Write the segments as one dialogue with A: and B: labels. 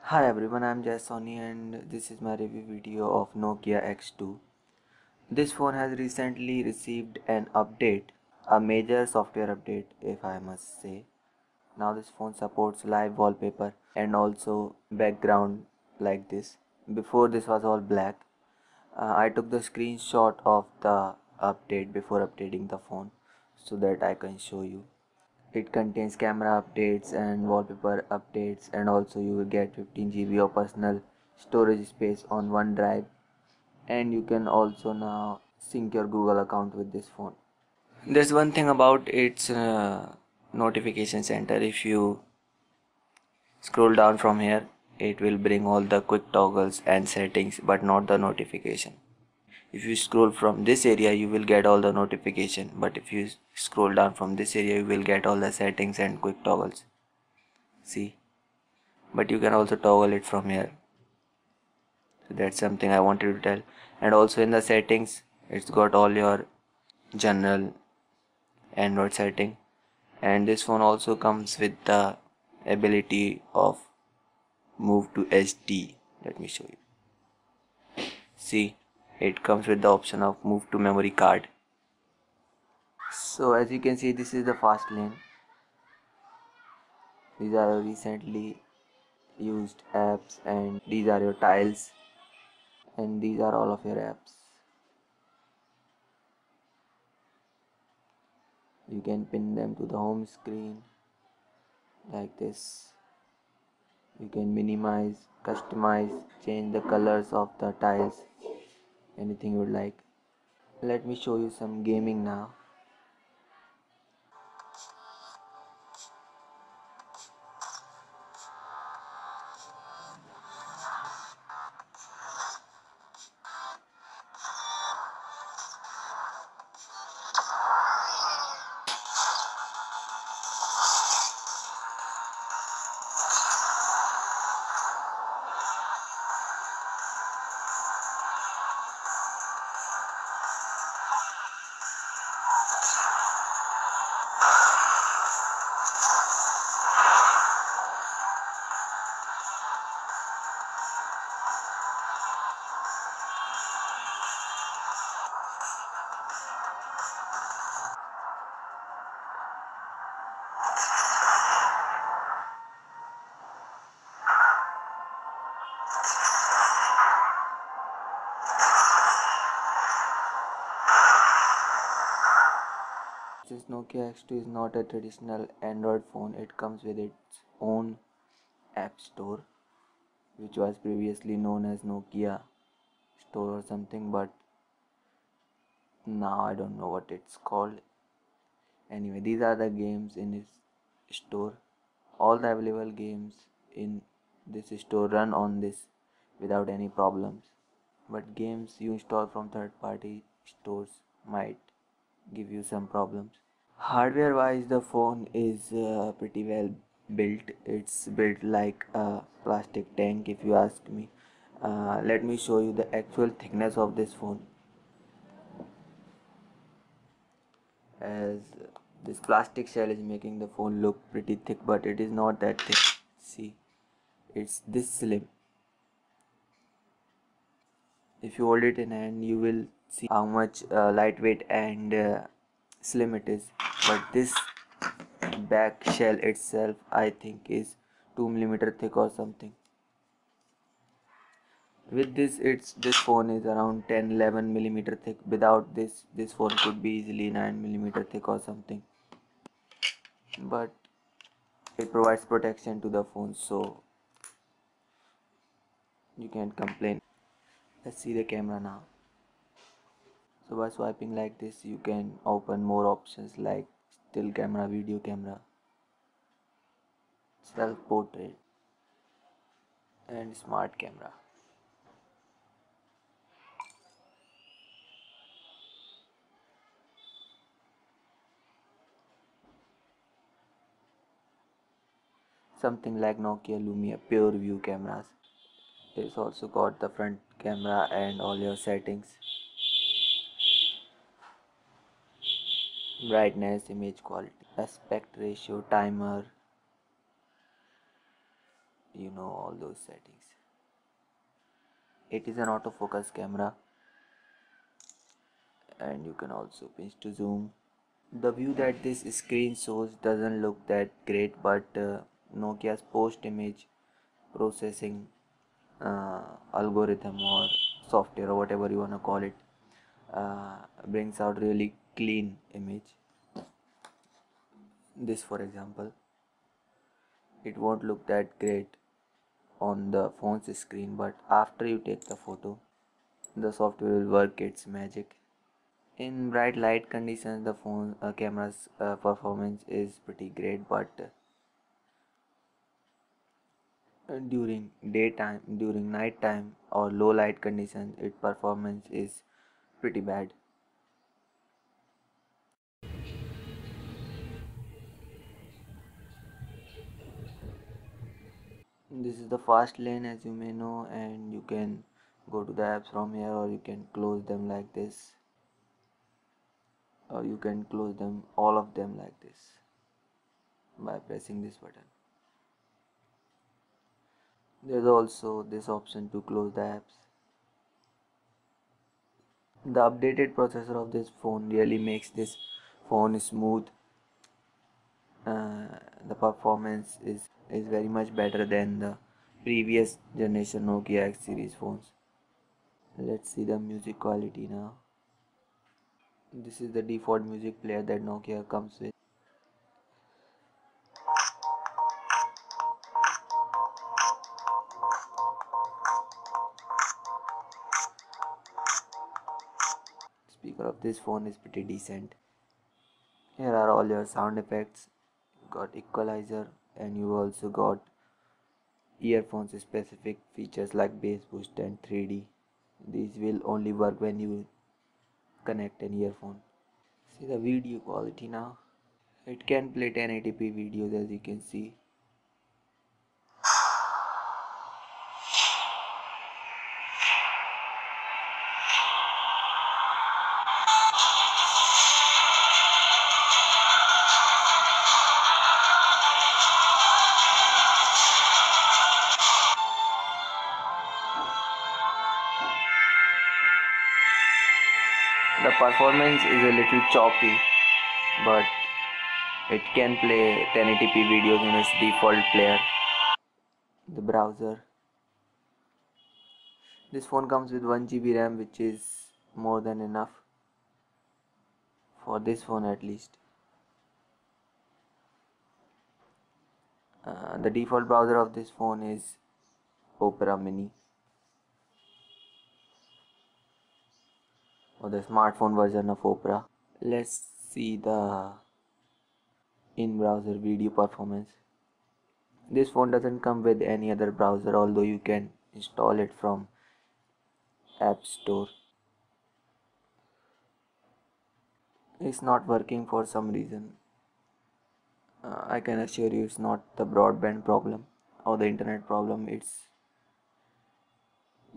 A: Hi everyone, I'm Sony and this is my review video of Nokia X2. This phone has recently received an update, a major software update if I must say. Now this phone supports live wallpaper and also background like this. Before this was all black. I took the screenshot of the update before updating the phone so that I can show you. It contains camera updates and wallpaper updates, and also you will get 15 GB of personal storage space on OneDrive, and you can also now sync your Google account with this phone. There's one thing about its notification center. If you scroll down from here, it will bring all the quick toggles and settings but not the notification. If you scroll from this area, you will get all the notification, but if you scroll down from this area, you will get all the settings and quick toggles. See, but you can also toggle it from here. So that's something I wanted to tell. And also in the settings, it's got all your general Android setting, and this phone also comes with the ability of move to SD. Let me show you. See, it comes with the option of move to memory card. So as you can see, this is the fast lane. These are recently used apps, and these are your tiles, and these are all of your apps. You can pin them to the home screen like this. You can minimize, customize, change the colors of the tiles, anything you would like. Let me show you some gaming now. This Nokia X2 is not a traditional Android phone. It comes with its own app store, which was previously known as Nokia Store or something, but now I don't know what it's called. Anyway, these are the games in its store. All the available games in this store run on this without any problems. But games you install from third party stores might give you some problems. Hardware wise, the phone is pretty well built. It's built like a plastic tank if you ask me. Let me show you the actual thickness of this phone. As this plastic shell is making the phone look pretty thick, but it is not that thick. See, it's this slim. If you hold it in hand, you will see how much lightweight and slim it is. But this back shell itself, I think, is 2 mm thick or something. With this phone is around 10-11 mm thick. Without this phone could be easily 9 mm thick or something. But it provides protection to the phone, so you can't complain. Let's see the camera now. So by swiping like this, you can open more options like still camera, video camera, self portrait, and smart camera. Something like Nokia Lumia pure view cameras. It's also got the front camera and all your settings, brightness, image quality, aspect ratio, timer, all those settings. It is an autofocus camera, and you can also pinch to zoom. The view that this screen shows doesn't look that great, but Nokia's post image processing algorithm or software or whatever you want to call it brings out really clean image. This, for example, it won't look that great on the phone's screen, but after you take the photo, the software will work its magic. In bright light conditions, the phone camera's performance is pretty great, but during night time or low light conditions, its performance is pretty bad. This is the fast lane, as you may know, and you can go to the apps from here, or you can close them like this, or you can close them, all of them, like this, by pressing this button. There's also this option to close the apps. The updated processor of this phone really makes this phone smooth. The performance is very much better than the previous generation Nokia X series phones. Let's see the music quality now. This is the default music player that Nokia comes with. Speaker of this phone is pretty decent. Here are all your sound effects. You got equalizer, and you also got earphones specific features like bass boost and 3D. These will only work when you connect an earphone. See the video quality now. It can play 1080p videos, as you can see. The performance is a little choppy, but it can play 1080p videos in its default player. The browser. This phone comes with 1 GB RAM, which is more than enough for this phone at least. The default browser of this phone is Opera Mini, or the smartphone version of Opera. Let's see the in-browser video performance. This phone doesn't come with any other browser, although you can install it from App Store. It's not working for some reason. I can assure you it's not the broadband problem or the internet problem. It's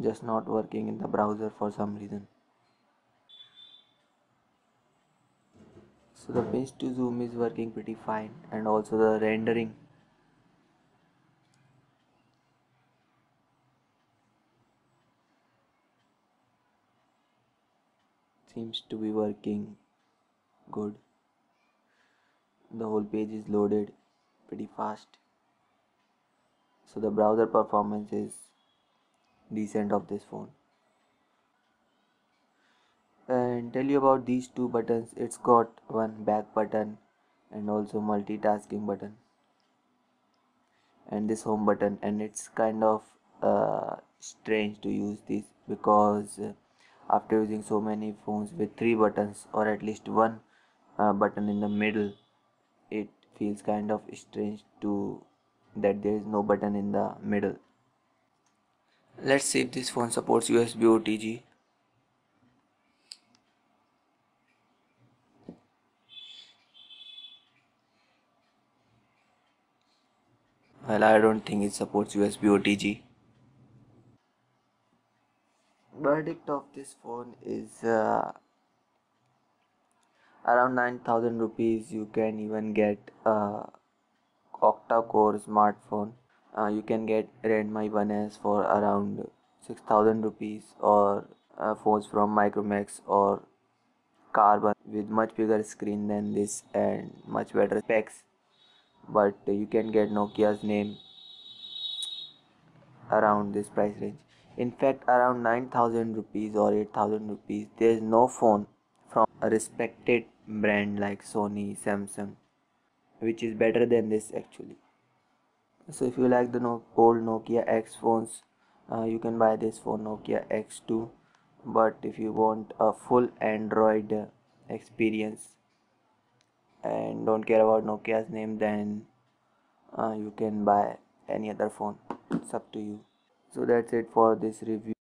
A: just not working in the browser for some reason. So the pinch to zoom is working pretty fine, and also the rendering seems to be working good. The whole page is loaded pretty fast. So the browser performance is decent of this phone. And tell you about these two buttons. It's got one back button and also multitasking button, and this home button, and it's kind of strange to use this because after using so many phones with three buttons or at least one button in the middle, it feels kind of strange to that there is no button in the middle. Let's see if this phone supports USB OTG. Well, I don't think it supports USB OTG. Verdict of this phone is around 9,000 rupees. You can even get a octa core smartphone. You can get Redmi 1S for around 6000 rupees, or phones from Micromax or Carbon with much bigger screen than this and much better specs. But you can get Nokia's name around this price range. In fact, around 9000 rupees or 8000 rupees, there is no phone from a respected brand like Sony, Samsung, which is better than this actually. So if you like the old Nokia X phones, you can buy this for Nokia X2. But if you want a full Android experience and don't care about Nokia's name, then you can buy any other phone. It's up to you. So that's it for this review.